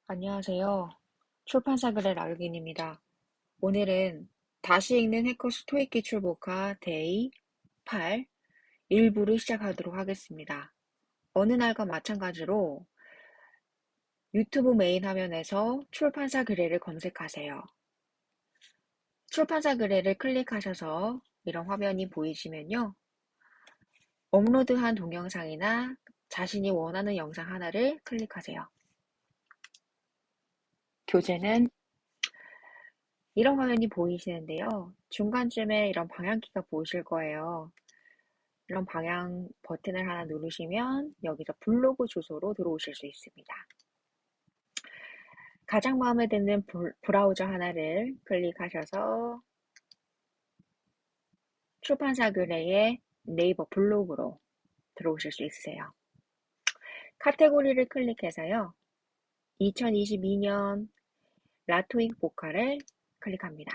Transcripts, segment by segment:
안녕하세요. 출판사 글의 나유긴입니다. 오늘은 다시 읽는 해커스 토익 기출 복화 데이 8 일부를 시작하도록 하겠습니다. 어느 날과 마찬가지로 유튜브 메인 화면에서 출판사 글을 검색하세요. 출판사 글을 클릭하셔서 이런 화면이 보이시면요. 업로드한 동영상이나 자신이 원하는 영상 하나를 클릭하세요. 교재는 이런 화면이 보이시는데요. 중간쯤에 이런 방향키가 보이실 거예요. 이런 방향 버튼을 하나 누르시면 여기서 블로그 주소로 들어오실 수 있습니다. 가장 마음에 드는 브라우저 하나를 클릭하셔서 출판사 글의 네이버 블로그로 들어오실 수 있으세요. 카테고리를 클릭해서요. 2022년 라토익 복화를 클릭합니다.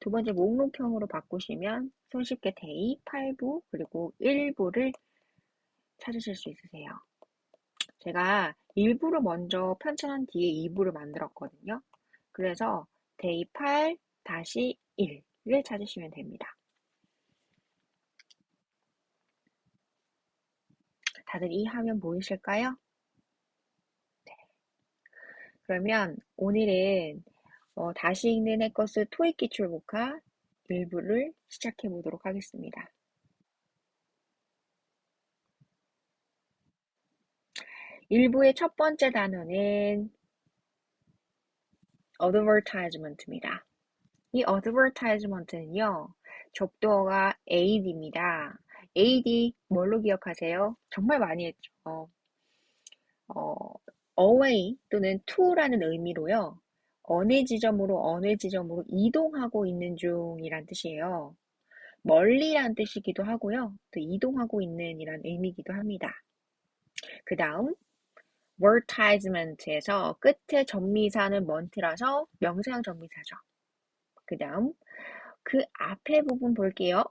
두 번째 목록형으로 바꾸시면 손쉽게 데이 8부 그리고 1부를 찾으실 수 있으세요. 제가 1부를 먼저 편찬한 뒤에 2부를 만들었거든요. 그래서 데이 8-1을 찾으시면 됩니다. 다들 이 화면 보이실까요? 네. 그러면 오늘은 다시 읽는 해커스 토익 기출 복화 1부를 시작해 보도록 하겠습니다. 1부의 첫 번째 단어는 advertisement입니다. 이 advertisement는요, 접두어가 aid입니다. aid 뭘로 기억하세요? 정말 많이 했죠. away 또는 to라는 의미로요. 어느 지점으로 이동하고 있는 중이란 뜻이에요. 멀리란 뜻이기도 하고요. 또 이동하고 있는 이란 의미이기도 합니다. 그 다음 advertisement에서 끝에 전미사는 month라서 명사형 전미사죠. 그 다음 그 앞에 부분 볼게요.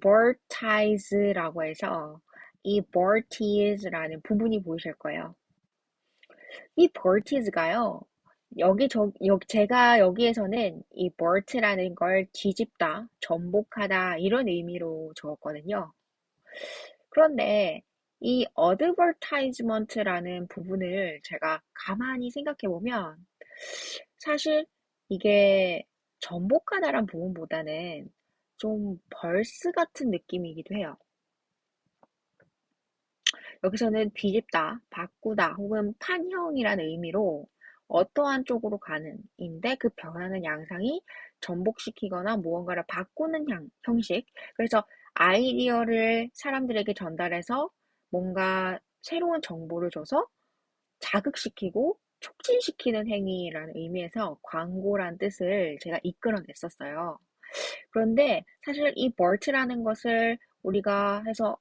vertise라고 해서 이 vertise라는 부분이 보이실 거예요. 이 vertise가요. 제가 여기에서는 이 vert라는 걸 뒤집다, 전복하다 이런 의미로 적었거든요. 그런데 이 advertisement라는 부분을 제가 가만히 생각해 보면 사실 이게 전복하다란 부분보다는 좀 벌스 같은 느낌이기도 해요. 여기서는 뒤집다, 바꾸다 혹은 판형이라는 의미로 어떠한 쪽으로 가는 인데 그 변하는 양상이 전복시키거나 무언가를 바꾸는 형식. 그래서 아이디어를 사람들에게 전달해서 뭔가 새로운 정보를 줘서 자극시키고 촉진시키는 행위라는 의미에서 광고란 뜻을 제가 이끌어냈었어요. 그런데 사실 이 BERT라는 것을 우리가 해서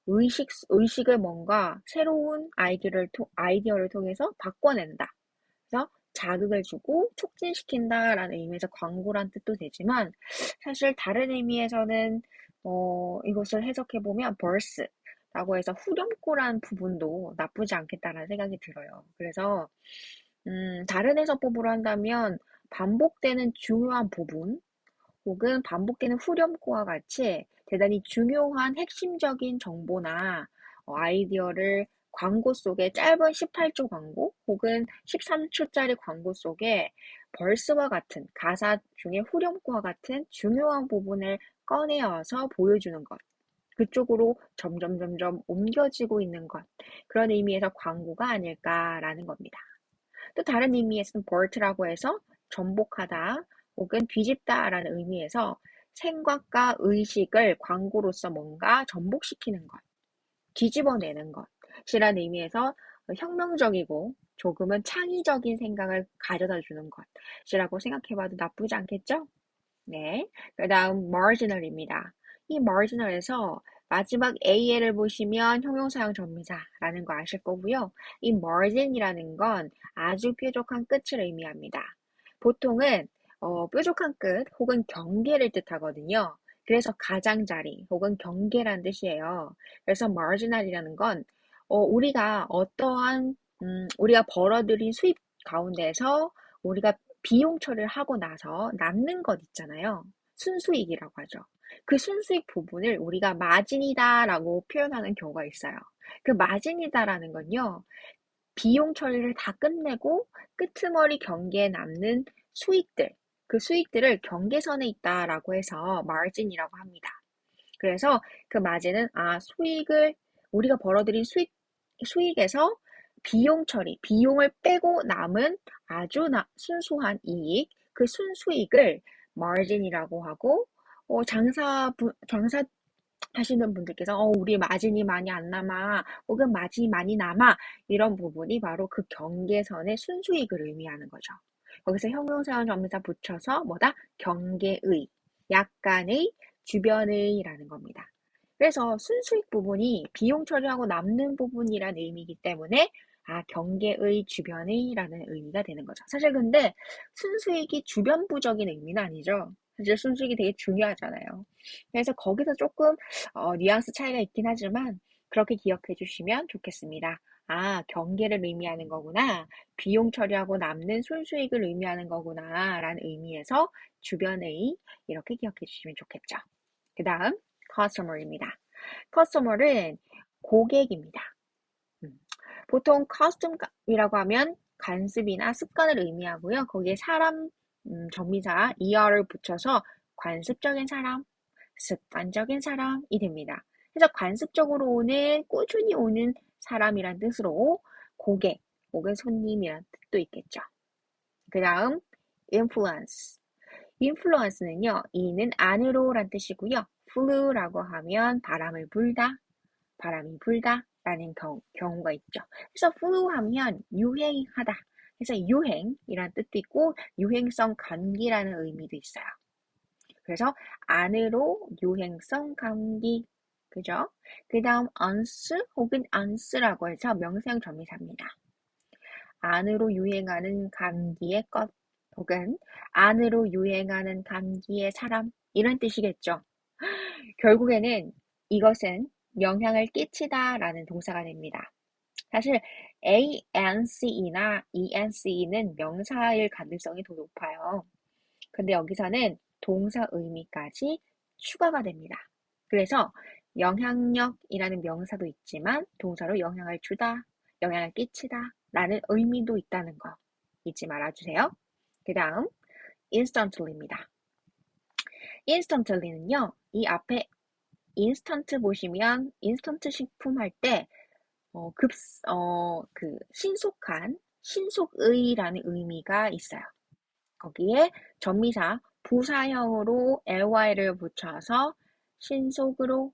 의식을 뭔가 새로운 아이디어를 통해서 바꿔낸다. 그래서 자극을 주고 촉진시킨다라는 의미에서 광고란 뜻도 되지만 사실 다른 의미에서는 이것을 해석해보면 burst라고 해서 후렴구란 부분도 나쁘지 않겠다라는 생각이 들어요. 그래서 다른 해석법으로 한다면 반복되는 중요한 부분 혹은 반복되는 후렴구와 같이 대단히 중요한 핵심적인 정보나 아이디어를 광고 속에 짧은 18초 광고 혹은 13초짜리 광고 속에 벌스와 같은 가사 중에 후렴구와 같은 중요한 부분을 꺼내어서 보여주는 것. 그쪽으로 점점 옮겨지고 있는 것. 그런 의미에서 광고가 아닐까라는 겁니다. 또 다른 의미에서는 BERT라고 해서 전복하다 혹은 뒤집다라는 의미에서 생각과 의식을 광고로서 뭔가 전복시키는 것, 뒤집어내는 것이라는 의미에서 혁명적이고 조금은 창의적인 생각을 가져다 주는 것이라고 생각해봐도 나쁘지 않겠죠? 네. 그 다음 marginal입니다. 이 marginal에서 마지막 AL을 보시면 형용사형 전미사라는 거 아실 거고요. 이 margin이라는 건 아주 뾰족한 끝을 의미합니다. 보통은 뾰족한 끝 혹은 경계를 뜻하거든요. 그래서 가장자리 혹은 경계란 뜻이에요. 그래서 marginal이라는 건 우리가 어떠한 우리가 벌어들인 수입 가운데서 우리가 비용 처리를 하고 나서 남는 것 있잖아요. 순수익이라고 하죠. 그 순수익 부분을 우리가 마진이다라고 표현하는 경우가 있어요. 그 마진이다라는 건요, 비용 처리를 다 끝내고 끄트머리 경계에 남는 수익들, 그 수익들을 경계선에 있다라고 해서 마진이라고 합니다. 그래서 그 마진은 수익을 우리가 벌어들인 수익에서 비용 처리, 비용을 빼고 남은 아주 순수한 이익, 그 순수익을 마진이라고 하고 장사 하시는 분들께서 우리 마진이 많이 안 남아 혹은 마진이 많이 남아 이런 부분이 바로 그 경계선의 순수익을 의미하는 거죠. 거기서 형용사와 전미사 붙여서 뭐다? 경계의, 약간의, 주변의라는 겁니다. 그래서 순수익 부분이 비용 처리하고 남는 부분이라는 의미이기 때문에 경계의, 주변의라는 의미가 되는 거죠. 사실 근데 순수익이 주변부적인 의미는 아니죠. 사실 순수익이 되게 중요하잖아요. 그래서 거기서 조금 뉘앙스 차이가 있긴 하지만 그렇게 기억해 주시면 좋겠습니다. 경계를 의미하는 거구나. 비용 처리하고 남는 순수익을 의미하는 거구나. 라는 의미에서 주변의 이렇게 기억해 주시면 좋겠죠. 그 다음 customer입니다. customer은 고객입니다. 보통 custom이라고 하면 관습이나 습관을 의미하고요. 거기에 사람 전미사 er를 붙여서 관습적인 사람, 습관적인 사람이 됩니다. 그래서 관습적으로 오는, 꾸준히 오는 사람이란 뜻으로 고객 혹은 손님이란 뜻도 있겠죠. 그 다음 influence. influence는요, 이는 안으로란 뜻이고요. flew라고 하면 바람이 불다 라는 경우가 있죠. 그래서 flew 하면 유행하다. 그래서 유행이란 뜻도 있고 유행성 감기라는 의미도 있어요. 그래서 안으로 유행성 감기, 그죠? 그 다음 once 혹은 once라고 해서 명사형 전미사입니다. 안으로 유행하는 감기의 것 혹은 안으로 유행하는 감기의 사람 이런 뜻이겠죠. 결국에는 이것은 영향을 끼치다 라는 동사가 됩니다. 사실 ANCE나 ENCE는 명사일 가능성이 더 높아요. 근데 여기서는 동사 의미까지 추가가 됩니다. 그래서 영향력이라는 명사도 있지만 동사로 영향을 주다, 영향을 끼치다 라는 의미도 있다는 거 잊지 말아주세요. 그 다음 instantly입니다. instantly는요. 이 앞에 인스턴트 보시면 인스턴트 식품 할 때 신속한, 신속의라는 의미가 있어요. 거기에 전미사 부사형으로 ly를 붙여서 신속으로,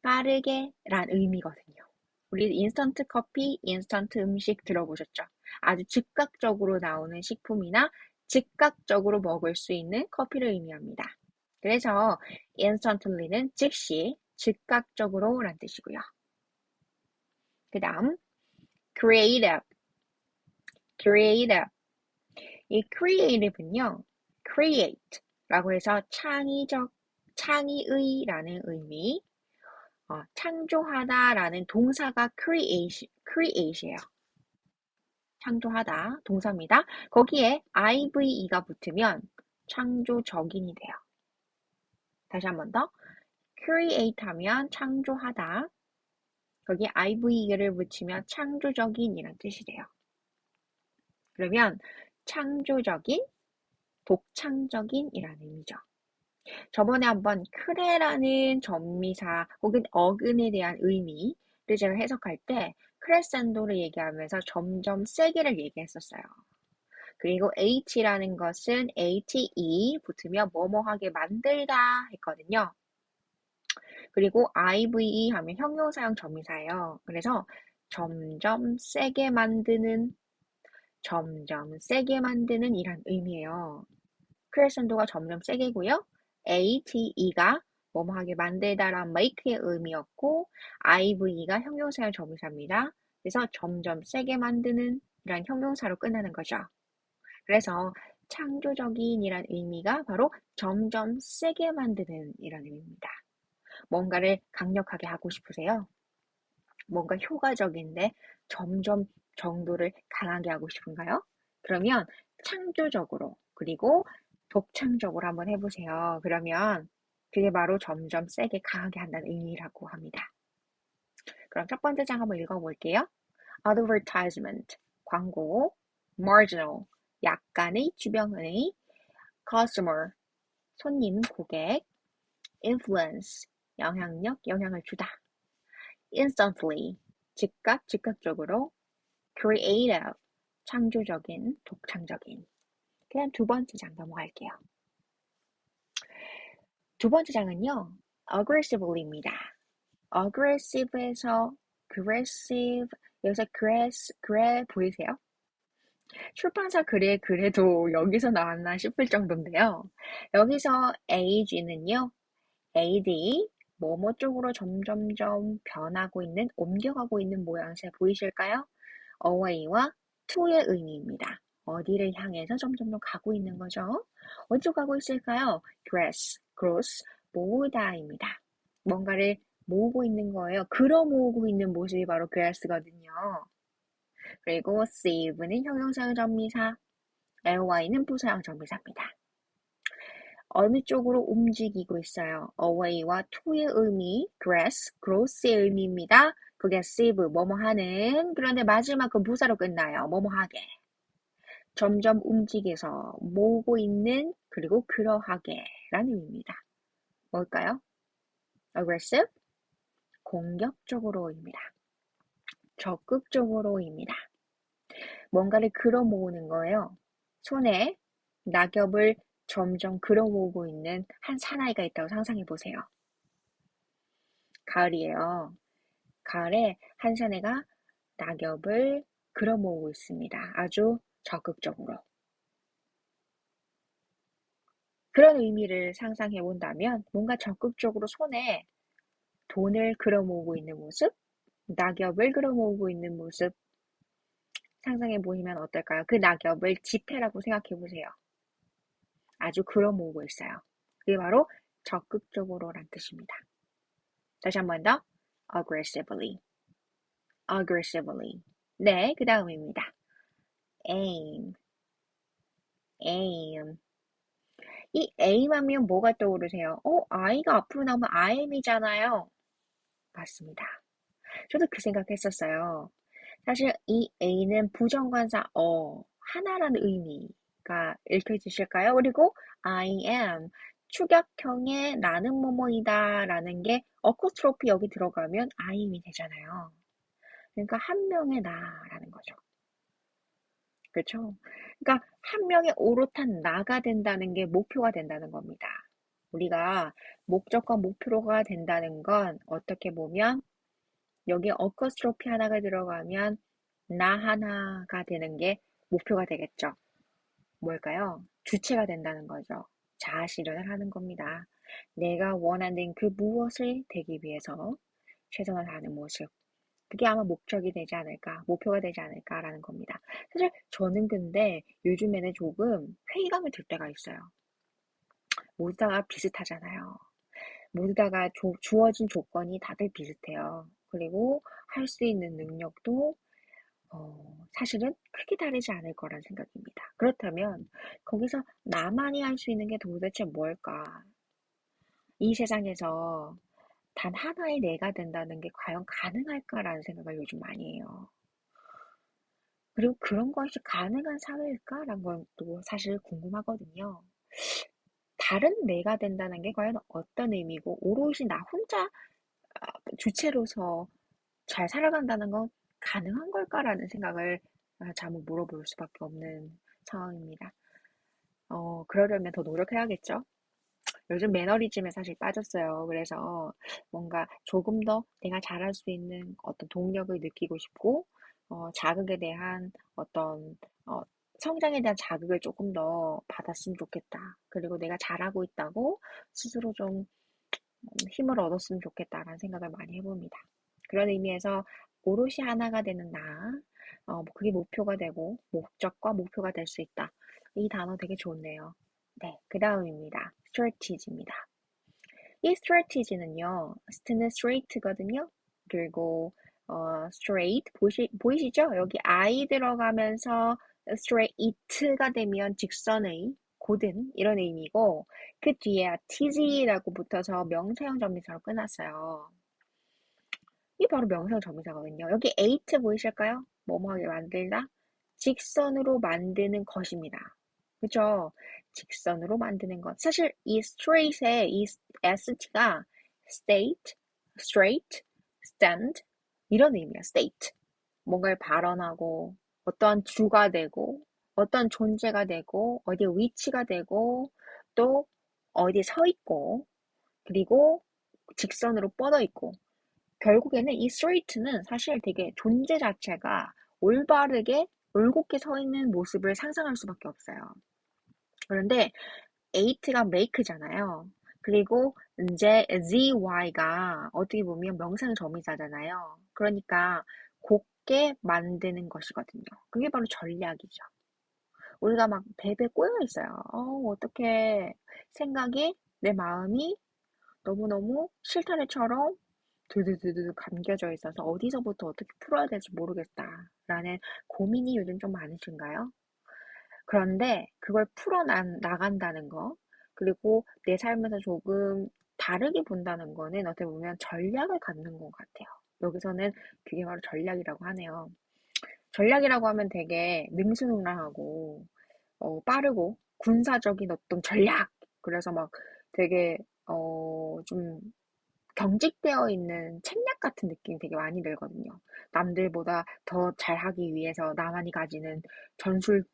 빠르게 란 의미거든요. 우리 인스턴트 커피, 인스턴트 음식 들어보셨죠? 아주 즉각적으로 나오는 식품이나 즉각적으로 먹을 수 있는 커피를 의미합니다. 그래서 instantly는 즉시, 즉각적으로 란 뜻이고요. 그 다음 creative. 이 creative는요, create라고 해서 창의적, 창의의라는 의미, 창조하다라는 동사가 create이에요. 창조하다 동사입니다. 거기에 ive가 붙으면 창조적인이 돼요. 다시 한 번 더. create 하면 창조하다. 거기에 ive를 붙이면 창조적인이란 뜻이 돼요. 그러면 창조적인, 독창적인이라는 의미죠. 저번에 한번 크레라는 전미사 혹은 어근에 대한 의미를 제가 해석할 때 크레센도를 얘기하면서 점점 세게를 얘기했었어요. 그리고 H라는 것은 HE 붙으면 뭐뭐하게 만들다 했거든요. 그리고 IVE 하면 형용사형 전미사예요. 그래서 점점 세게 만드는, 이란 의미예요. 크레센도가 점점 세게고요. ATE가 뭐뭐하게 만들다란 make의 의미였고 IVE가 형용사형 전미사입니다. 그래서 점점 세게 만드는 이란 형용사로 끝나는 거죠. 그래서 창조적인이란 의미가 바로 점점 세게 만드는 이란 의미입니다. 뭔가를 강력하게 하고 싶으세요? 뭔가 효과적인데 점점 정도를 강하게 하고 싶은가요? 그러면 창조적으로 그리고 독창적으로 한번 해보세요. 그러면 그게 바로 점점 세게 강하게 한다는 의미라고 합니다. 그럼 첫 번째 장 한번 읽어볼게요. advertisement, 광고, marginal, 약간의, 주변의, customer, 손님, 고객, influence, 영향력, 영향을 주다, instantly, 즉각, 즉각적으로, creative, 창조적인, 독창적인. 그냥 두 번째 장 넘어갈게요. 두 번째 장은요, aggressively입니다. aggressive에서 aggressive, 여기서 그래 보이세요? 출판사 그래도 여기서 나왔나 싶을 정도인데요. 여기서 age는요, AD, 뭐뭐 쪽으로 점점점 변하고 있는, 옮겨가고 있는 모양새 보이실까요? away와 to의 의미입니다. 어디를 향해서 점점점 가고 있는 거죠? 어디로 가고 있을까요? cross, 모으다입니다. 뭔가를 모으고 있는 거예요. 끌어 모으고 있는 모습이 바로 grass거든요. 그리고 sieve는 형용사의 전미사, ly는 부사형 전미사입니다. 어느 쪽으로 움직이고 있어요. away와 to의 의미, gross의 의미입니다. 그게 sieve, 뭐뭐 하는. 그런데 마지막은 부사로 끝나요. 뭐뭐 하게. 점점 움직여서 모으고 있는, 그리고 그러하게 라는 의미입니다. 뭘까요? aggressive, 공격적으로입니다. 적극적으로입니다. 뭔가를 끌어 모으는 거예요. 손에 낙엽을 점점 끌어 모으고 있는 한 사나이가 있다고 상상해 보세요. 가을이에요. 가을에 한 사내가 낙엽을 끌어 모으고 있습니다. 아주 적극적으로. 그런 의미를 상상해 본다면 뭔가 적극적으로 손에 돈을 끌어 모으고 있는 모습, 낙엽을 끌어 모으고 있는 모습 상상해 보시면 어떨까요? 그 낙엽을 지폐라고 생각해 보세요. 아주 끌어 모으고 있어요. 그게 바로 적극적으로란 뜻입니다. 다시 한 번 더. aggressively. aggressively. 네, 그 다음입니다. aim. aim. 이 aim 하면 뭐가 떠오르세요? I가 앞으로 나오면 IM이잖아요. 맞습니다. 저도 그 생각했었어요. 사실 이 A는 부정관사 하나라는 의미가 읽혀지실까요? 그리고 I am, 추격형의 나는 뭐뭐이다 라는 게 어코스트로피 여기 들어가면 I'm이 되잖아요. 그러니까 한 명의 나라는 거죠. 그렇죠? 그러니까 한 명의 오롯한 나가 된다는 게 목표가 된다는 겁니다. 우리가 목적과 목표가 된다는 건 어떻게 보면 여기에 어커스트로피 하나가 들어가면 나 하나가 되는 게 목표가 되겠죠. 뭘까요? 주체가 된다는 거죠. 자아 실현을 하는 겁니다. 내가 원하는 그 무엇을 되기 위해서 최선을 다하는 모습. 그게 아마 목적이 되지 않을까, 목표가 되지 않을까라는 겁니다. 사실 저는 근데 요즘에는 조금 회의감이 들 때가 있어요. 모두 다가 비슷하잖아요. 모두 다가 주어진 조건이 다들 비슷해요. 그리고 할 수 있는 능력도 사실은 크게 다르지 않을 거란 생각입니다. 그렇다면 거기서 나만이 할 수 있는 게 도대체 뭘까? 이 세상에서 단 하나의 내가 된다는 게 과연 가능할까라는 생각을 요즘 많이 해요. 그리고 그런 것이 가능한 사회일까라는 건 또 사실 궁금하거든요. 다른 내가 된다는 게 과연 어떤 의미고 오롯이 나 혼자 주체로서 잘 살아간다는 건 가능한 걸까라는 생각을 자꾸 물어볼 수밖에 없는 상황입니다. 그러려면 더 노력해야겠죠? 요즘 매너리즘에 사실 빠졌어요. 그래서 뭔가 조금 더 내가 잘할 수 있는 어떤 동력을 느끼고 싶고, 자극에 대한 어떤, 성장에 대한 자극을 조금 더 받았으면 좋겠다. 그리고 내가 잘하고 있다고 스스로 좀 힘을 얻었으면 좋겠다라는 생각을 많이 해봅니다. 그런 의미에서 오롯이 하나가 되는 나, 뭐 그게 목표가 되고, 목적과 목표가 될 수 있다. 이 단어 되게 좋네요. 네, 그 다음입니다. strategy입니다. 이 strategy는요, st는 straight거든요. 그리고 straight 보이시죠? 여기 I 들어가면서 straight가 되면 직선의 고든 이런 의미고 그 뒤에 tg라고 붙어서 명사형 접미사로 끝났어요. 이 바로 명사형 접미사거든요. 여기 eight 보이실까요? 뭐뭐하게 만들다 직선으로 만드는 것입니다. 그죠? 직선으로 만드는 것. 사실 이 straight의 이 st가 state, straight, stand 이런 의미야. state. 뭔가를 발언하고 어떠한 주가 되고 어떤 존재가 되고 어디에 위치가 되고 또 어디에 서 있고 그리고 직선으로 뻗어 있고 결국에는 이 straight는 사실 되게 존재 자체가 올바르게 올곧게 서 있는 모습을 상상할 수밖에 없어요. 그런데 eight가 make잖아요. 그리고 이제 zy가 어떻게 보면 명사형 접미사잖아요. 그러니까 곱게 만드는 것이거든요. 그게 바로 전략이죠. 우리가 막 배에 꼬여 있어요. 어떻게 생각이 내 마음이 너무너무 실타래처럼 두두두두 감겨져 있어서 어디서부터 어떻게 풀어야 될지 모르겠다라는 고민이 요즘 좀 많으신가요? 그런데 그걸 나간다는 거, 그리고 내 삶에서 조금 다르게 본다는 거는 어떻게 보면 전략을 갖는 것 같아요. 여기서는 그게 바로 전략이라고 하네요. 전략이라고 하면 되게 능수능란하고, 빠르고, 군사적인 어떤 전략! 그래서 막 되게, 좀 경직되어 있는 책략 같은 느낌이 되게 많이 들거든요. 남들보다 더 잘하기 위해서 나만이 가지는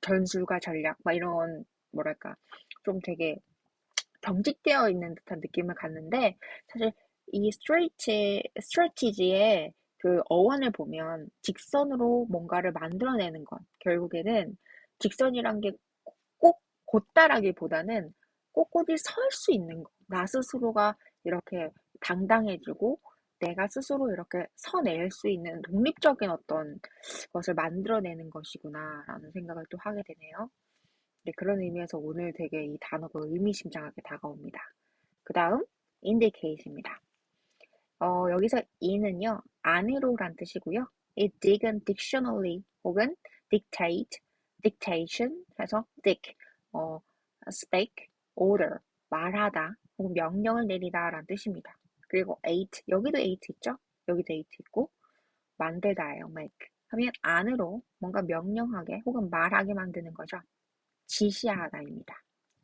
전술과 전략, 막 이런, 뭐랄까, 좀 되게 경직되어 있는 듯한 느낌을 갖는데, 사실 이 스트레티지의 그 어원을 보면 직선으로 뭔가를 만들어내는 것, 결국에는 직선이란 게 꼭 곧다라기보다는 꼿꼿이 설 수 있는 것, 나 스스로가 이렇게 당당해지고 내가 스스로 이렇게 서낼 수 있는 독립적인 어떤 것을 만들어내는 것이구나라는 생각을 또 하게 되네요. 네, 그런 의미에서 오늘 되게 이 단어가 의미심장하게 다가옵니다. 그 다음, indicate입니다. 여기서 in은요, 안으로란 뜻이고요. 이 dig은 dictionally 혹은 dictate, dictation 해서 dic, 어, speak, order, 말하다 혹은 명령을 내리다라는 뜻입니다. 그리고 ate, 여기도 ate 있죠? 여기도 ate 있고 만들다예요, make. 하면 안으로 뭔가 명령하게 혹은 말하게 만드는 거죠. 지시하다입니다.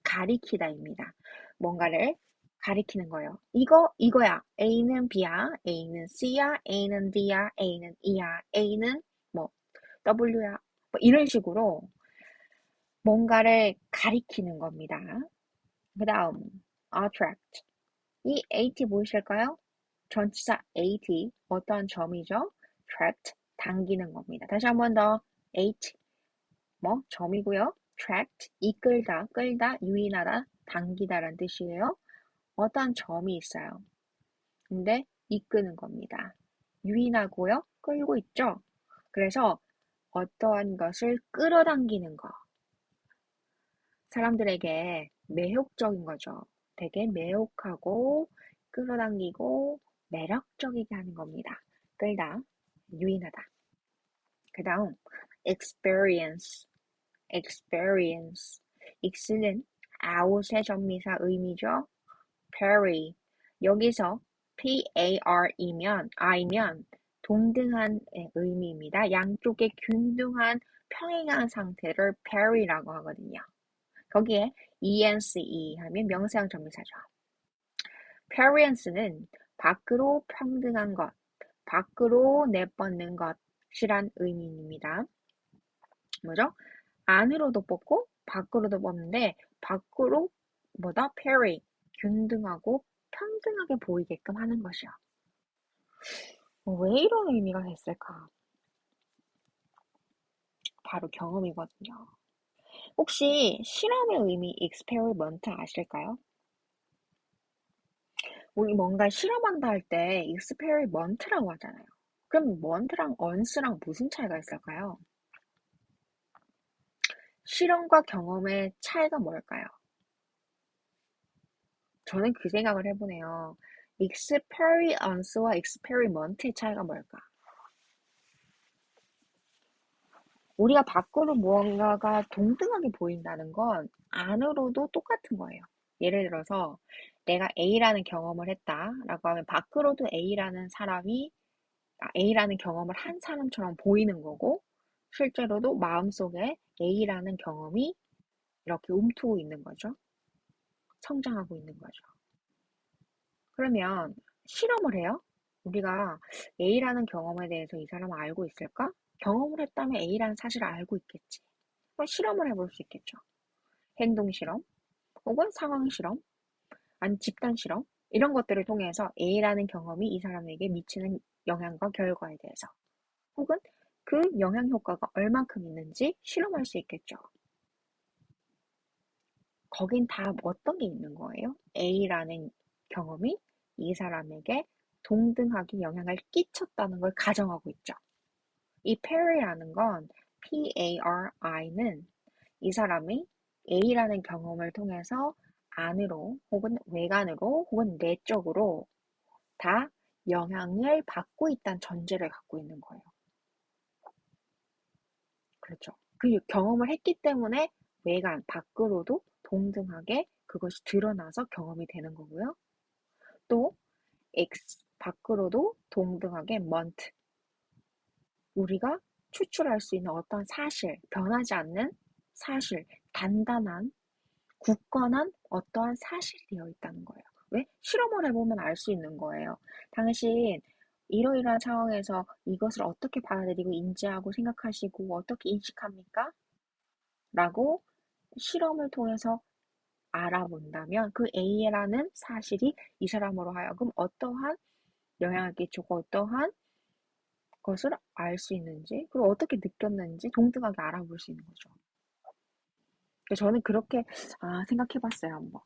가리키다입니다. 뭔가를 가리키는 거예요. 이거야. A는 B야, A는 C야, A는 D야, A는 E야, A는 뭐 W야. 뭐 이런 식으로 뭔가를 가리키는 겁니다. 그 다음, attract. 이 AT 보이실까요? 전치사 AT, 어떤 점이죠? attract, 당기는 겁니다. 다시 한 번 더, AT, 점이고요. attract, 이끌다, 끌다, 유인하다, 당기다라는 뜻이에요. 어떠한 점이 있어요. 근데 이끄는 겁니다. 유인하고요. 끌고 있죠. 그래서 어떠한 것을 끌어당기는 거. 사람들에게 매혹적인 거죠. 되게 매혹하고 끌어당기고 매력적이게 하는 겁니다. 끌다, 유인하다. 그 다음, experience. experience. x는 out의 전미사 의미죠. parry. 여기서 I면 동등한 의미입니다. 양쪽에 균등한 평행한 상태를 parry라고 하거든요. 거기에 ence 하면 명사형 전미사죠. parriance는 밖으로 평등한 것, 밖으로 내뻗는 것이란 의미입니다. 뭐죠? 안으로도 뽑고 밖으로도 뽑는데 밖으로 뭐다? parry, 균등하고 평등하게 보이게끔 하는 것이요. 왜 이런 의미가 됐을까? 바로 경험이거든요. 혹시 실험의 의미 experiment 아실까요? 우리 뭔가 실험한다 할 때 experiment라고 하잖아요. 그럼 mont랑 once랑 무슨 차이가 있을까요? 실험과 경험의 차이가 뭘까요? 저는 그 생각을 해보네요. experience와 experiment의 차이가 뭘까? 우리가 밖으로 무언가가 동등하게 보인다는 건 안으로도 똑같은 거예요. 예를 들어서 내가 A라는 경험을 했다라고 하면 밖으로도 A라는 경험을 한 사람처럼 보이는 거고 실제로도 마음속에 A라는 경험이 이렇게 움트고 있는 거죠. 성장하고 있는 거죠. 그러면 실험을 해요. 우리가 A라는 경험에 대해서 이 사람은 알고 있을까? 경험을 했다면 A라는 사실을 알고 있겠지. 그럼 실험을 해볼 수 있겠죠. 행동 실험, 혹은 상황 실험, 아니 집단 실험, 이런 것들을 통해서 A라는 경험이 이 사람에게 미치는 영향과 결과에 대해서, 혹은 그 영향 효과가 얼만큼 있는지 실험할 수 있겠죠. 거긴 다 어떤 게 있는 거예요? A라는 경험이 이 사람에게 동등하게 영향을 끼쳤다는 걸 가정하고 있죠. 이 Perry라는 건 Pari는 이 사람이 A라는 경험을 통해서 안으로 혹은 외관으로 혹은 내적으로 다 영향을 받고 있다는 전제를 갖고 있는 거예요. 그렇죠. 그 경험을 했기 때문에 외관, 밖으로도 동등하게 그것이 드러나서 경험이 되는 거고요. 또 X, 밖으로도 동등하게 먼트, 우리가 추출할 수 있는 어떤 사실, 변하지 않는 사실, 단단한, 굳건한 어떠한 사실이 되어 있다는 거예요. 왜? 실험을 해보면 알 수 있는 거예요. 당신 이러이러한 상황에서 이것을 어떻게 받아들이고 인지하고 생각하시고 어떻게 인식합니까? 라고 실험을 통해서 알아본다면 그 A라는 사실이 이 사람으로 하여금 어떠한 영향을 끼치고 어떠한 것을 알 수 있는지, 그리고 어떻게 느꼈는지 동등하게 알아볼 수 있는 거죠. 그래서 저는 그렇게 생각해 봤어요, 한번.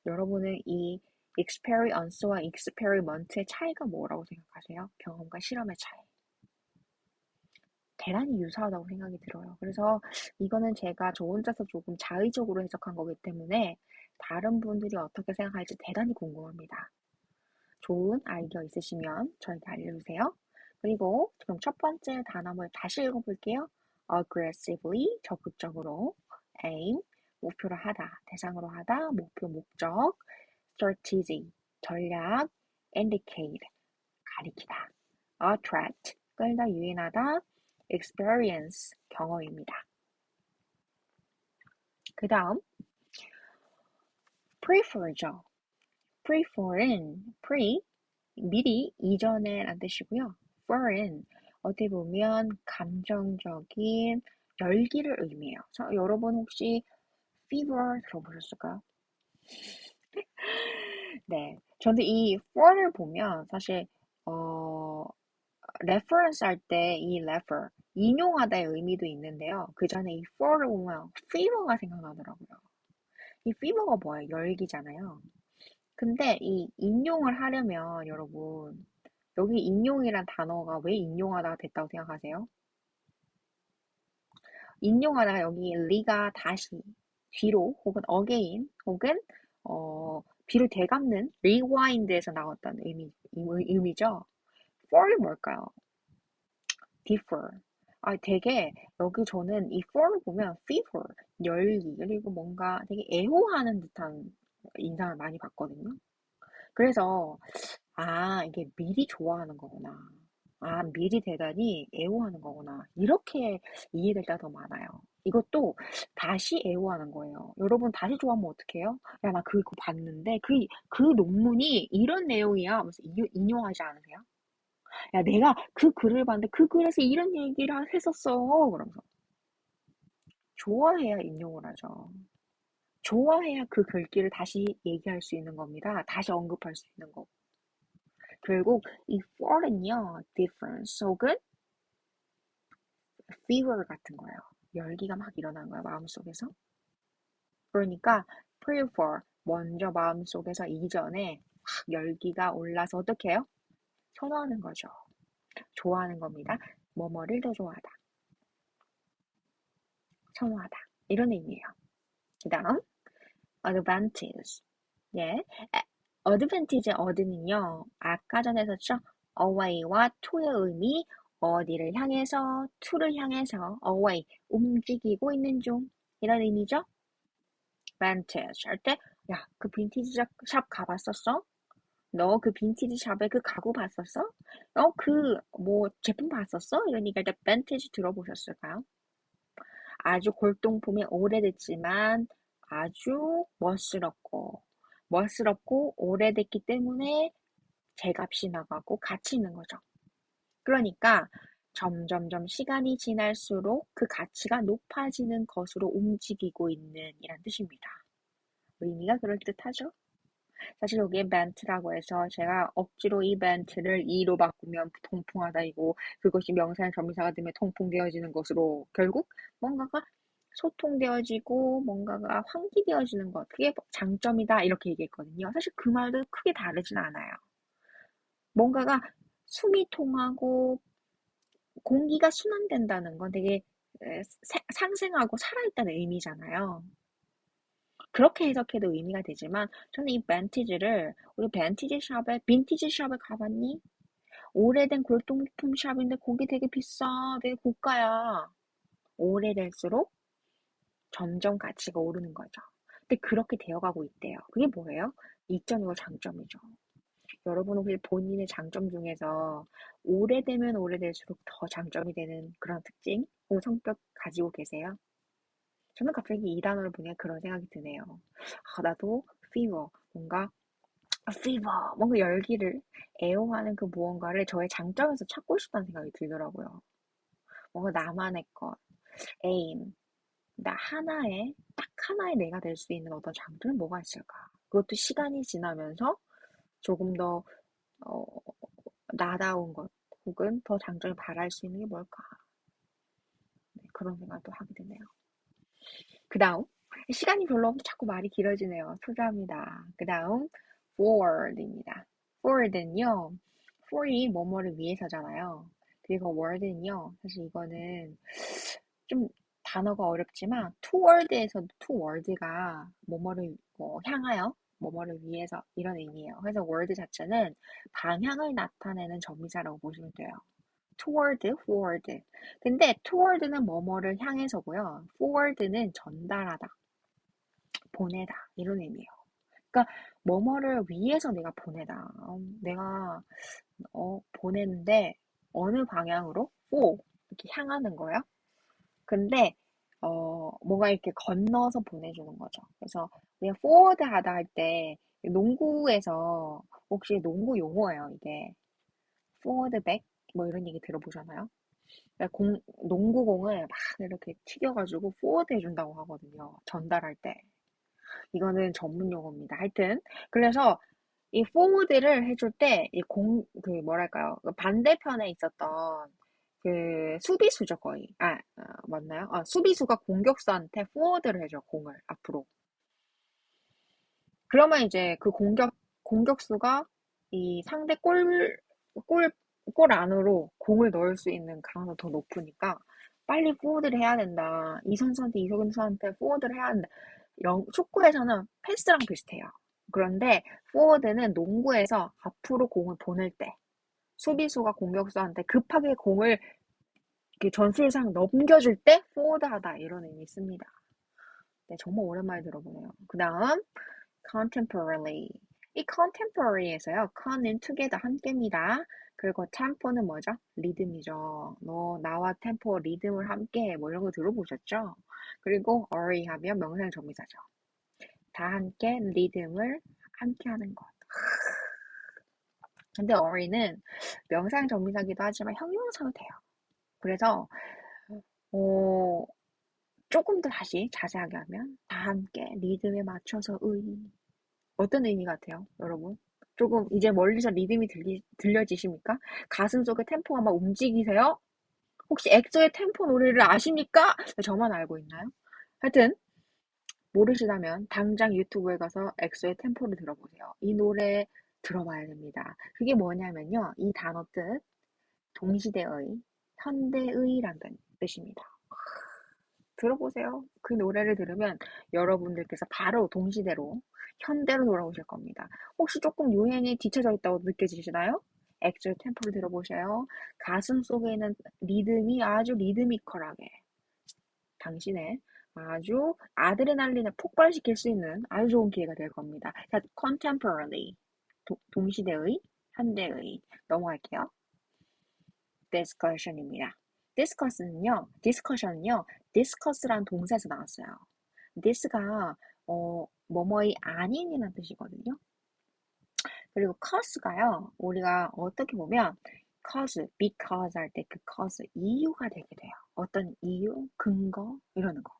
여러분은 이 experience와 experiment의 차이가 뭐라고 생각하세요? 경험과 실험의 차이. 대단히 유사하다고 생각이 들어요. 그래서 이거는 제가 저 혼자서 조금 자의적으로 해석한 거기 때문에 다른 분들이 어떻게 생각할지 대단히 궁금합니다. 좋은 아이디어 있으시면 저에게 알려주세요. 그리고 지금 첫 번째 단어를 다시 읽어볼게요. aggressively, 적극적으로, aim, 목표로 하다, 대상으로 하다, 목표, 목적, strategy, 전략, indicate, 가리키다, attract, 끌다, 유인하다, experience, 경험입니다. 그 다음, prefer죠. pre, 미리, 이전에 란 뜻이고요. for은 어떻게 보면 감정적인 열기를 의미해요. 여러분 혹시 fever 들어보셨을까요? 네. 저는 이 for를 보면 사실 어 reference 할 때 이 refer 인용하다의 의미도 있는데요. 그 전에 이 for를 보면 fever가 생각나더라고요. 이 fever가 뭐예요? 열기잖아요. 근데 이 인용을 하려면 여러분 여기 인용이란 단어가 왜 인용하다가 됐다고 생각하세요? 인용하다가 여기 리가 다시 뒤로 혹은 again 혹은 뒤로 되갚는 rewind에서 나왔다는 의미죠. for이 뭘까요? differ. 되게 여기 저는 이 for를 보면 fever, 열기 그리고 뭔가 되게 애호하는 듯한 인상을 많이 받거든요. 그래서 이게 미리 좋아하는 거구나. 미리 대단히 애호하는 거구나. 이렇게 이해될 때가 더 많아요. 이것도 다시 애호하는 거예요. 여러분 다시 좋아하면 어떡해요? 야, 나 그거 봤는데 그 논문이 이런 내용이야 하면서 인용하지 않으세요? 야, 내가 그 글을 봤는데 그 글에서 이런 얘기를 했었어. 그러면서 좋아해야 인용을 하죠. 좋아해야 그 글귀를 다시 얘기할 수 있는 겁니다. 다시 언급할 수 있는 거고. 결국 이 for은요, difference 혹은 fever 같은 거예요. 열기가 막 일어나는 거예요, 마음속에서. 그러니까 prefer, 먼저 마음속에서 이전에 막 열기가 올라서 어떻게 해요? 선호하는 거죠. 좋아하는 겁니다. 뭐뭐를 더 좋아하다, 선호하다. 이런 의미예요. 그 다음, advantage. 예, advantage, 얻는요. 아까 전에 썼죠? away와 to의 의미, 어디를 향해서, to를 향해서, away, 움직이고 있는 중. 이런 의미죠. vintage 할 때, 야, 그 빈티지 샵 가봤었어? 너 그 빈티지 샵에 그 가구 봤었어? 뭐, 제품 봤었어? 이런 얘기할 때 vintage 들어보셨을까요? 아주 골동품이 오래됐지만 아주 멋스럽고 오래됐기 때문에 제값이 나가고 가치 있는 거죠. 그러니까 점점점 시간이 지날수록 그 가치가 높아지는 것으로 움직이고 있는 이란 뜻입니다. 의미가 그럴듯하죠? 사실 여기에 벤트라고 해서 제가 억지로 이 벤트를 이로 바꾸면 통풍하다 이고 그것이 명사의 접미사가 되면 통풍되어지는 것으로 결국 뭔가가 소통되어지고 뭔가가 환기되어지는 것 그게 장점이다 이렇게 얘기했거든요. 사실 그 말도 크게 다르진 않아요. 뭔가가 숨이 통하고 공기가 순환된다는 건 되게 상생하고 살아있다는 의미잖아요. 그렇게 해석해도 의미가 되지만 저는 이 빈티지를 우리 빈티지 샵에 가봤니? 오래된 골동품 샵인데 거기 되게 비싸. 되게 고가야. 오래될수록 점점 가치가 오르는 거죠. 근데 그렇게 되어가고 있대요. 그게 뭐예요? 이점이고 장점이죠. 여러분 혹시 본인의 장점 중에서 오래되면 오래될수록 더 장점이 되는 그런 특징 혹은 성격 가지고 계세요? 저는 갑자기 이 단어를 보니 그런 생각이 드네요. 아, 나도 fever, 뭔가 열기를 애용하는 그 무언가를 저의 장점에서 찾고 싶다는 생각이 들더라고요. 뭔가 나만의 것, aim, 딱 하나의 내가 될 수 있는 어떤 장점은 뭐가 있을까? 그것도 시간이 지나면서 조금 더, 어, 나다운 것, 혹은 더 장점을 발할 수 있는 게 뭘까? 네, 그런 생각도 하게 되네요. 그 다음, 시간이 별로 없는데 자꾸 말이 길어지네요. 초조합니다. 그 다음, forward입니다. forward는요, for이 뭐뭐를 위해서잖아요. 그리고 word는요, 사실 이거는 좀 단어가 어렵지만, toward에서도 toward가 뭐뭐를 향하여, 뭐뭐를 위해서 이런 의미예요. 그래서 word 자체는 방향을 나타내는 접미사라고 보시면 돼요. toward, forward. 근데 toward는 뭐뭐를 향해서고요. forward는 전달하다, 보내다 이런 의미예요. 그러니까 뭐뭐를 위해서 내가 보내다. 내가 보내는데 어느 방향으로? for 이렇게 향하는 거예요. 근데 뭔가 이렇게 건너서 보내주는 거죠. 그래서 그냥 forward 하다 할 때 농구에서 혹시 농구 용어예요, 이게. forward back 뭐 이런 얘기 들어보셨나요? 그러니까 농구공을 막 이렇게 튀겨가지고 포워드 해준다고 하거든요. 전달할 때. 이거는 전문 용어입니다. 하여튼. 그래서 이 포워드를 해줄 때, 뭐랄까요. 그 반대편에 있었던 그 수비수죠, 거의. 맞나요? 수비수가 공격수한테 포워드를 해줘, 공을, 앞으로. 그러면 이제 그 공격수가 이 상대 골, 골 안으로 공을 넣을 수 있는 가능성이 더 높으니까 빨리 포워드를 해야 된다. 이 선수한테 이 선수한테 포워드를 해야 된다. 축구에서는 패스랑 비슷해요. 그런데 포워드는 농구에서 앞으로 공을 보낼 때 수비수가 공격수한테 급하게 공을 전술상 넘겨줄 때 포워드하다 이런 의미 있습니다. 네, 정말 오랜만에 들어보네요. 그 다음 contemporarily. 이 contemporary에서요. con은 together 함께입니다. 그리고 tempo는 뭐죠? 리듬이죠. 나와 템포 리듬을 함께 뭐 이런 거 들어보셨죠? 그리고 early 하면 명사형 접미사죠. 다 함께 리듬을 함께 하는 것. 근데 early는 명사형 접미사기도 하지만 형용사도 돼요. 그래서 어, 조금 더 다시 자세하게 하면 다 함께 리듬에 맞춰서 어떤 의미 같아요, 여러분? 조금 이제 멀리서 리듬이 들려지십니까? 가슴속에 템포가 막 움직이세요? 혹시 엑소의 템포 노래를 아십니까? 네, 저만 알고 있나요? 하여튼 모르시다면 당장 유튜브에 가서 엑소의 템포를 들어보세요. 이 노래 들어봐야 됩니다. 그게 뭐냐면요. 이 단어 뜻 동시대의, 현대의란 뜻입니다. 들어보세요. 그 노래를 들으면 여러분들께서 바로 동시대로, 현대로 돌아오실 겁니다. 혹시 조금 유행에 뒤처져 있다고 느껴지시나요? 액션 템포를 들어보세요. 가슴 속에 있는 리듬이 아주 리드미컬하게 당신의 아주 아드레날린을 폭발시킬 수 있는 아주 좋은 기회가 될 겁니다. 자, contemporary, 동시대의, 현대의 넘어갈게요. discussion입니다. discussion은요, discuss란 동사에서 나왔어요. this가 뭐뭐이 아닌이라는 뜻이거든요. 그리고 cause가요, 우리가 어떻게 보면 because 할 때 그 cause, 이유가 되게 돼요. 어떤 이유, 근거, 이러는 거.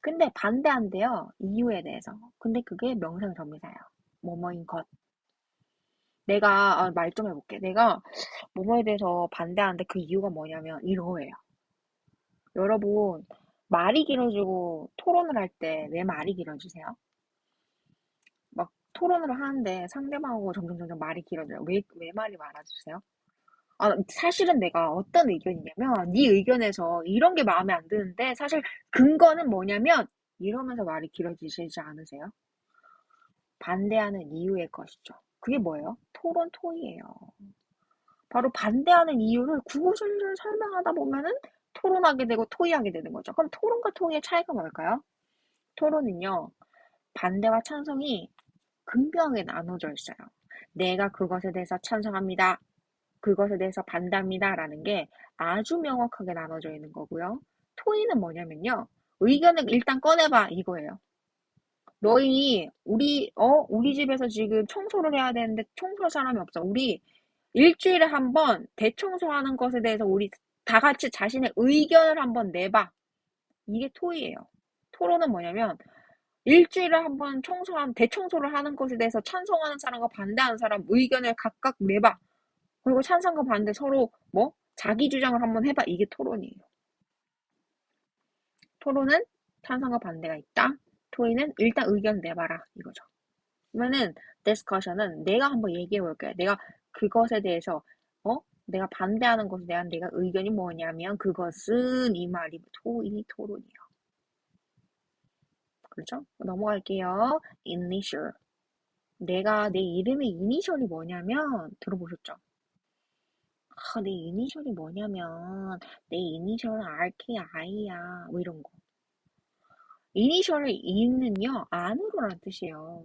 근데 반대한대요, 이유에 대해서. 근데 그게 명사정비사예요. 뭐뭐인 것. 내가 말 좀 해볼게. 내가 뭐뭐에 대해서 반대하는데 그 이유가 뭐냐면 이거예요. 여러분, 말이 길어지고 토론을 할 때 왜 말이 길어지세요? 막 토론을 하는데 상대방하고 점점 말이 길어져요. 왜 말이 많아지세요? 사실은 내가 어떤 의견이냐면 네 의견에서 이런 게 마음에 안 드는데 사실 근거는 뭐냐면 이러면서 말이 길어지시지 않으세요? 반대하는 이유의 것이죠. 그게 뭐예요? 토론 토의예요. 바로 반대하는 이유를 구구절절 설명하다 보면은 토론하게 되고 토의하게 되는 거죠. 그럼 토론과 토의의 차이가 뭘까요? 토론은요, 반대와 찬성이 극명하게 나눠져 있어요. 내가 그것에 대해서 찬성합니다. 그것에 대해서 반대합니다. 라는 게 아주 명확하게 나눠져 있는 거고요. 토의는 뭐냐면요, 의견을 일단 꺼내봐. 이거예요. 우리 집에서 지금 청소를 해야 되는데 청소할 사람이 없어. 우리 일주일에 한 번 대청소하는 것에 대해서 우리 다 같이 자신의 의견을 한번 내봐. 이게 토의예요. 토론은 뭐냐면 일주일에 한 번 대청소를 하는 것에 대해서 찬성하는 사람과 반대하는 사람 의견을 각각 내봐. 그리고 찬성과 반대 서로 자기 주장을 한번 해봐. 이게 토론이에요. 토론은 찬성과 반대가 있다. 토의는 일단 의견 내봐라. 이거죠. 그러면은 discussion은 내가 한번 얘기해 볼게. 내가 그것에 대해서 내가 반대하는 것에 대한 내가 의견이 뭐냐면 그것은 이 말이 토론이에요. 그렇죠? 넘어갈게요. initial. 내 이름의 이니셜이 뭐냐면 들어보셨죠? 내 이니셜이 뭐냐면 내 이니셜은 RKI야. 뭐 이런 거. 이니셜의 E는요, 안으로라는 뜻이에요.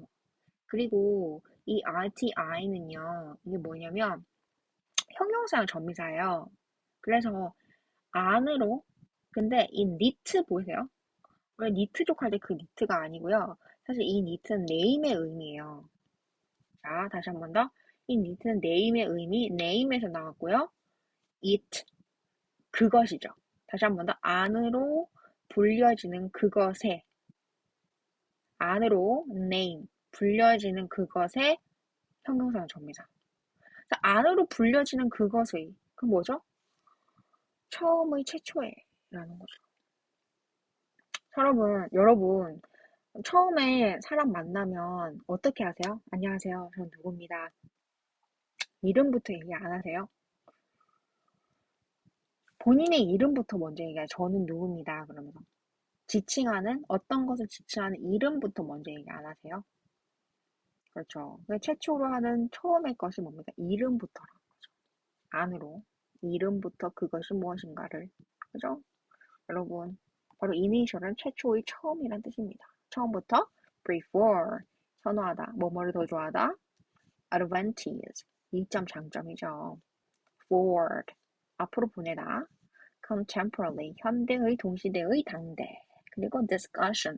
그리고 이 RTI는요, 이게 뭐냐면 형용사랑 전미사예요. 그래서 안으로, 근데 이 니트 보이세요? 왜 니트족 할 때 그 니트가 아니고요. 사실 이 니트는 네임의 의미예요. 자, 다시 한 번 더. 이 니트는 네임의 의미, 네임에서 나왔고요. it, 그것이죠. 다시 한 번 더. 안으로 불려지는 그것에, 안으로 name, 불려지는 그것의 형용사랑 전미사. 안으로 불려지는 그것의, 그 뭐죠? 처음의 최초의 라는 거죠. 여러분, 처음에 사람 만나면 어떻게 하세요? 안녕하세요. 전 누구입니다. 이름부터 얘기 안 하세요? 본인의 이름부터 먼저 얘기해요. 저는 누구입니다. 그러면서. 어떤 것을 지칭하는 이름부터 먼저 얘기 안 하세요? 그렇죠. 최초로 하는 처음의 것이 뭡니까? 이름부터라는 거죠. 안으로. 이름부터 그것이 무엇인가를. 그죠? 여러분, 바로 이니셜은 최초의 처음이란 뜻입니다. 처음부터 prefer, 선호하다, 뭐뭐를 더 좋아하다, advantage, 이점 장점이죠. forward, 앞으로 보내다, contemporary, 현대의, 동시대의, 당대, 그리고 discussion,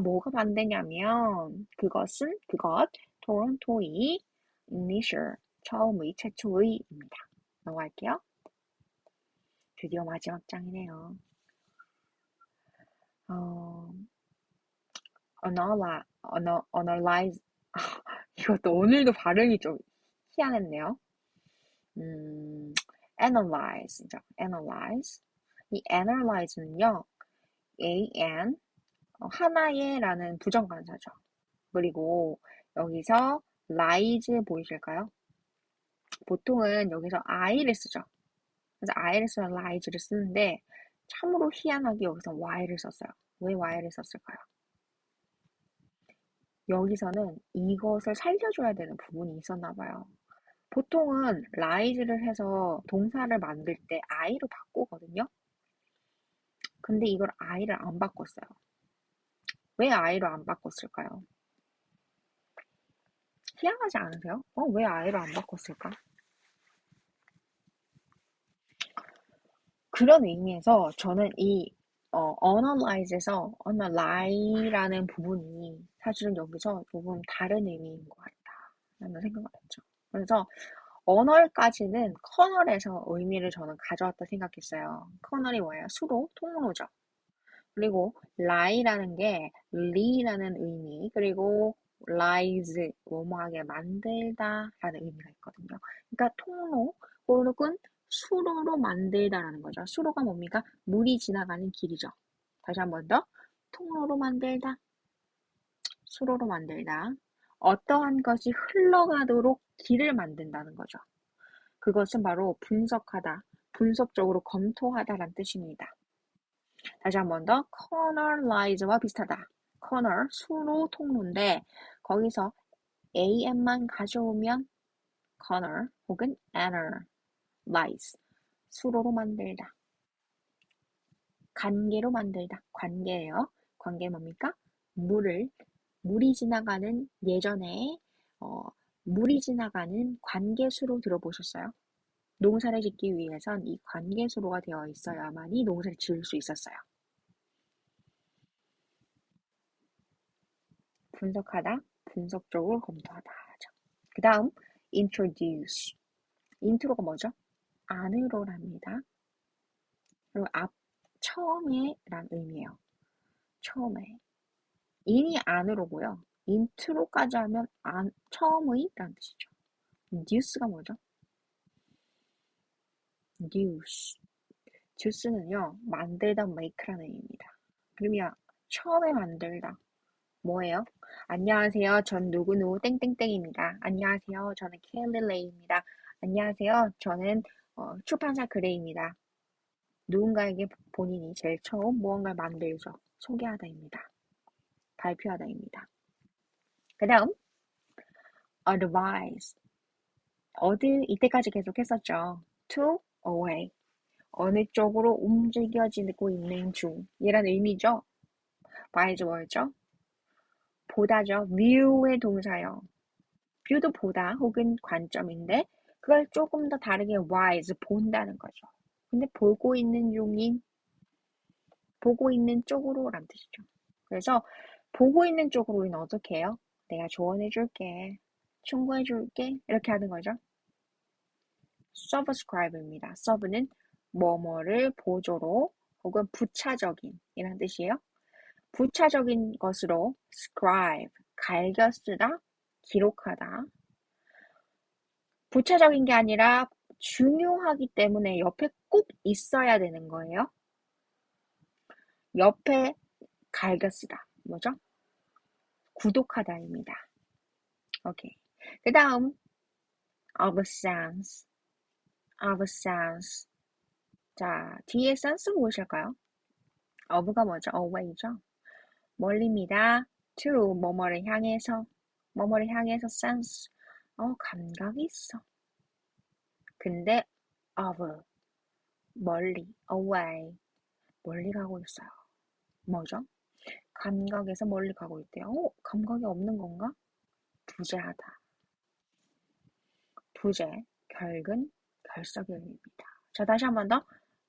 뭐가 반대냐면 그것, 토론토의, initial, 처음의, 최초의입니다. 넘어갈게요. 드디어 마지막 장이네요. analyze, 이것도 오늘도 발음이 좀 희한했네요. analyze죠. analyze. 이 analyze는요, an, 하나의라는 부정관사죠. 그리고 여기서 rise 보이실까요? 보통은 여기서 I를 쓰죠. 그래서 I를 쓰면 rise를 쓰는데 참으로 희한하게 여기서 Y를 썼어요. 왜 Y를 썼을까요? 여기서는 이것을 살려줘야 되는 부분이 있었나 봐요. 보통은 rise를 해서 동사를 만들 때 I로 바꾸거든요. 근데 이걸 I를 안 바꿨어요. 왜 I로 안 바꿨을까요? 희한하지 않으세요? 왜 I로 안 바꿨을까? 그런 의미에서 저는 이 analyze에서 lie라는 부분이 사실은 여기서 조금 다른 의미인 것 같다라는 생각을 했죠. 그래서 언어까지는 커널에서 의미를 저는 가져왔다 생각했어요. 커널이 뭐예요? 수로, 통로죠. 그리고 lie라는 게 리라는 의미, 그리고 lies, 뭐뭐하게 만들다라는 의미가 있거든요. 그러니까 통로 혹은 수로로 만들다라는 거죠. 수로가 뭡니까? 물이 지나가는 길이죠. 다시 한 번 더. 통로로 만들다, 수로로 만들다. 어떠한 것이 흘러가도록 길을 만든다는 거죠. 그것은 바로 분석하다, 분석적으로 검토하다라는 뜻입니다. 다시 한 번 더. corner lies와 비슷하다. corner, 수로 통로인데 거기서 am만 가져오면 corner 혹은 anner, lies, 수로로 만들다. 관계로 만들다. 관계예요. 관계 뭡니까? 물이 지나가는 예전에 물이 지나가는 관계수로 들어보셨어요? 농사를 짓기 위해선 이 관계수로가 되어 있어야만이 농사를 지을 수 있었어요. 분석하다, 분석적으로 검토하다 하죠. 그 다음 introduce. 인트로가 뭐죠? 안으로랍니다. 그리고 처음에 란 의미예요. 처음에. 인이 안으로고요. 인트로까지 하면 처음의 라는 뜻이죠. 뉴스가 뭐죠? 뉴스. 주스는요, 만들다 make라는 의미입니다. 그러면 처음에 만들다. 뭐예요? 안녕하세요. 전 누구누구 땡땡땡입니다. 안녕하세요. 저는 켈리 레이입니다. 안녕하세요. 저는 출판사 그레이입니다. 누군가에게 본인이 제일 처음 무언가를 만들죠. 소개하다입니다. 발표하다입니다. 그 다음 advise. 이때까지 계속 했었죠. to away. 어느 쪽으로 움직여지고 있는 중. 이란 의미죠. advise 뭐였죠? 보다죠. view의 동사요. view도 보다 혹은 관점인데 그걸 조금 더 다르게 wise, 본다는 거죠. 근데 보고 있는 중인, 보고 있는 쪽으로 라는 뜻이죠. 그래서 보고 있는 쪽으로 우리는 어떻게 해요? 내가 조언해 줄게, 충고해 줄게 이렇게 하는 거죠. subscribe입니다. sub는 뭐뭐를 보조로 혹은 부차적인 이란 뜻이에요. 부차적인 것으로 scribe, 갈겨 쓰다, 기록하다. 부차적인 게 아니라 중요하기 때문에 옆에 꼭 있어야 되는 거예요. 옆에 갈겨 쓰다. 뭐죠? 구독하다입니다. 오케이. 그 다음 of sense, of sense. 자, 뒤에 sense 무엇일까요? of가 뭐죠? away죠. 멀리입니다. to 뭐뭐를 향해서, 뭐뭐를 향해서 sense. 감각이 있어. 근데 of 멀리, away 멀리 가고 있어요. 뭐죠? 감각에서 멀리 가고 있대요. 감각이 없는 건가? 부재하다. 부재, 결근, 결석의 의미입니다. 자, 다시 한 번 더.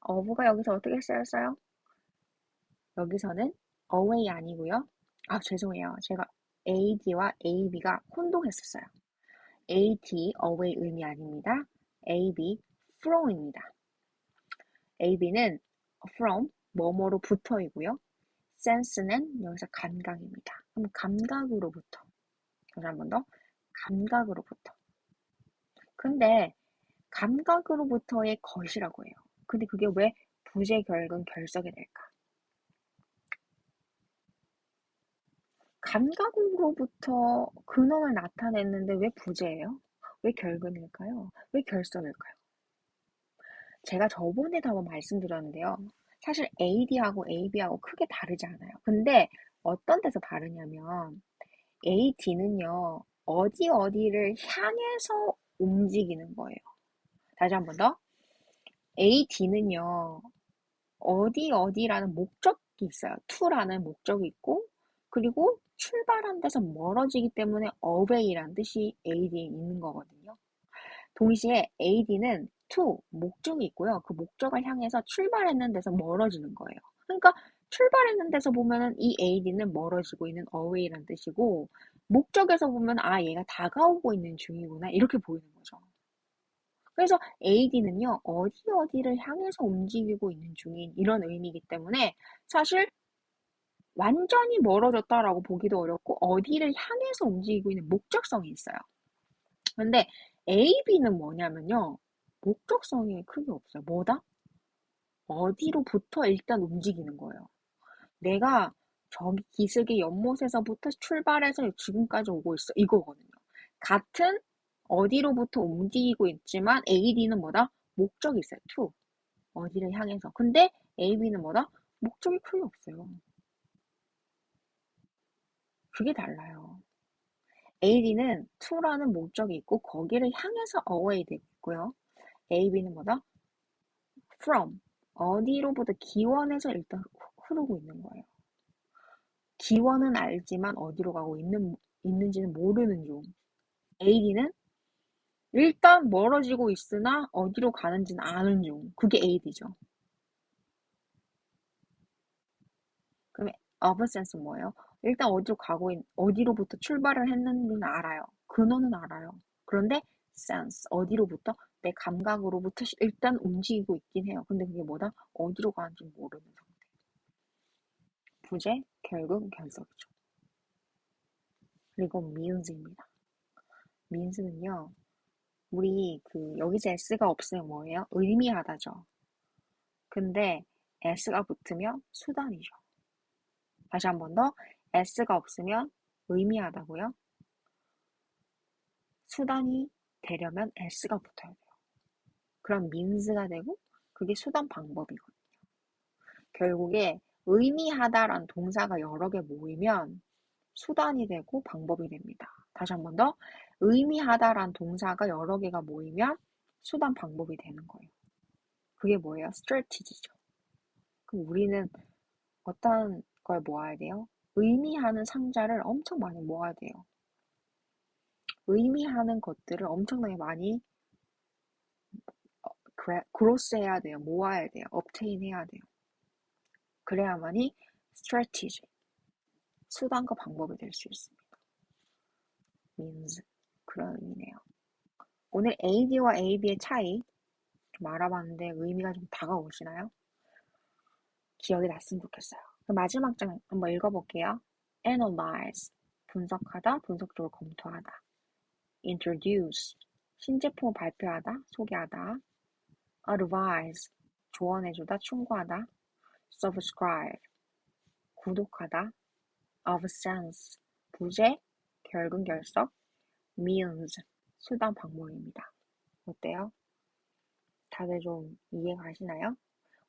of가 여기서 어떻게 쓰였어요? 여기서는 away 아니고요. 죄송해요. 제가 ad와 ab가 혼동했었어요. at, away 의미 아닙니다. ab, from입니다. ab는 from, 뭐뭐로부터이고요. sense는 여기서 감각입니다. 그럼 감각으로부터. 다시 한 번 더. 감각으로부터. 근데 감각으로부터의 것이라고 해요. 근데 그게 왜 부재, 결근, 결석이 될까? 감각으로부터 근원을 나타냈는데 왜 부재예요? 왜 결근일까요? 왜 결석일까요? 제가 저번에도 한번 말씀드렸는데요. 사실 AD하고 AB하고 크게 다르지 않아요. 근데 어떤 데서 다르냐면 AD는요. 어디를 향해서 움직이는 거예요. 다시 한 번 더. AD는요, 어디라는 목적이 있어요. to라는 목적이 있고, 그리고 출발한 데서 멀어지기 때문에 away라는 뜻이 AD에 있는 거거든요. 동시에 AD는 to, 목적이 있고요. 그 목적을 향해서 출발했는 데서 멀어지는 거예요. 그러니까 출발했는 데서 보면은 이 AD는 멀어지고 있는 away라는 뜻이고, 목적에서 보면 아, 얘가 다가오고 있는 중이구나. 이렇게 보이는 거죠. 그래서 AD는요, 어디를 향해서 움직이고 있는 중인 이런 의미이기 때문에 사실 완전히 멀어졌다라고 보기도 어렵고 어디를 향해서 움직이고 있는 목적성이 있어요. 근데 AB는 뭐냐면요, 목적성이 크게 없어요. 뭐다? 어디로부터 일단 움직이는 거예요. 내가 저기 기슭의 연못에서부터 출발해서 지금까지 오고 있어. 이거거든요. 같은 어디로부터 움직이고 있지만 AD는 뭐다? 목적이 있어요. to. 어디를 향해서. 근데 AB는 뭐다? 목적이 크게 없어요. 그게 달라요. AD는 to라는 목적이 있고 거기를 향해서 away 되고 있고요. AB는 뭐다? from. 어디로부터 기원해서 일단 흐르고 있는 거예요. 기원은 알지만 어디로 가고 있는지는 모르는 중. AD는 일단 멀어지고 있으나 어디로 가는지는 아는 중. 그게 AD죠. 그럼 absence는 뭐예요? 일단 어디로부터 출발을 했는지는 알아요. 근원은 알아요. 그런데 sense, 어디로부터? 내 감각으로부터 일단 움직이고 있긴 해요. 근데 그게 뭐다? 어디로 가는지 모르는 상태. 부재, 결국 결석이죠. 그리고 means입니다. means는요, 우리 여기서 s가 없으면 뭐예요? 의미하다죠. 근데 s가 붙으면 수단이죠. 다시 한 번 더. s가 없으면 의미하다고요. 수단이 되려면 s가 붙어야 돼요. 그럼 means가 되고 그게 수단 방법이거든요. 결국에 의미하다라는 동사가 여러 개 모이면 수단이 되고 방법이 됩니다. 다시 한 번 더. 의미하다라는 동사가 여러 개가 모이면 수단 방법이 되는 거예요. 그게 뭐예요? strategy죠. 그럼 우리는 어떤 걸 모아야 돼요? 의미하는 상자를 엄청 많이 모아야 돼요. 의미하는 것들을 엄청나게 많이 그로스 해야 돼요. 모아야 돼요. obtain 해야 돼요. 그래야만이 strategy, 수단과 방법이 될 수 있습니다. means, 그런 의미네요. 오늘 AD와 AB의 차이 좀 알아봤는데 의미가 좀 다가오시나요? 기억이 났으면 좋겠어요. 그럼 마지막 장 한번 읽어볼게요. analyze, 분석하다, 분석적으로 검토하다. introduce, 신제품을 발표하다, 소개하다. advise, 조언해주다, 충고하다. subscribe, 구독하다. of sense, 부재, 결근, 결석. means, 수단, 방법입니다. 어때요? 다들 좀 이해가시나요?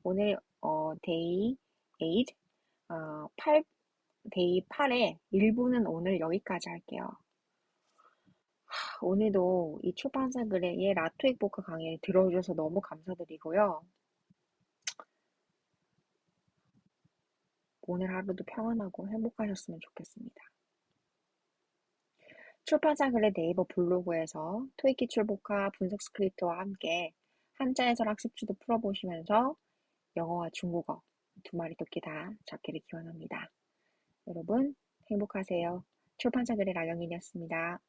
오늘 데이 8, 데이 8의 1부는 오늘 여기까지 할게요. 오늘도 이 출판사 글의 라토익보크 강의를 들어주셔서 너무 감사드리고요. 오늘 하루도 평안하고 행복하셨으면 좋겠습니다. 출판사 글의 네이버 블로그에서 토익 기출복화 분석 스크립트와 함께 한자 해설 학습지도 풀어보시면서 영어와 중국어 두 마리 토끼 다 잡기를 기원합니다. 여러분 행복하세요. 출판사 글의 라영인이었습니다.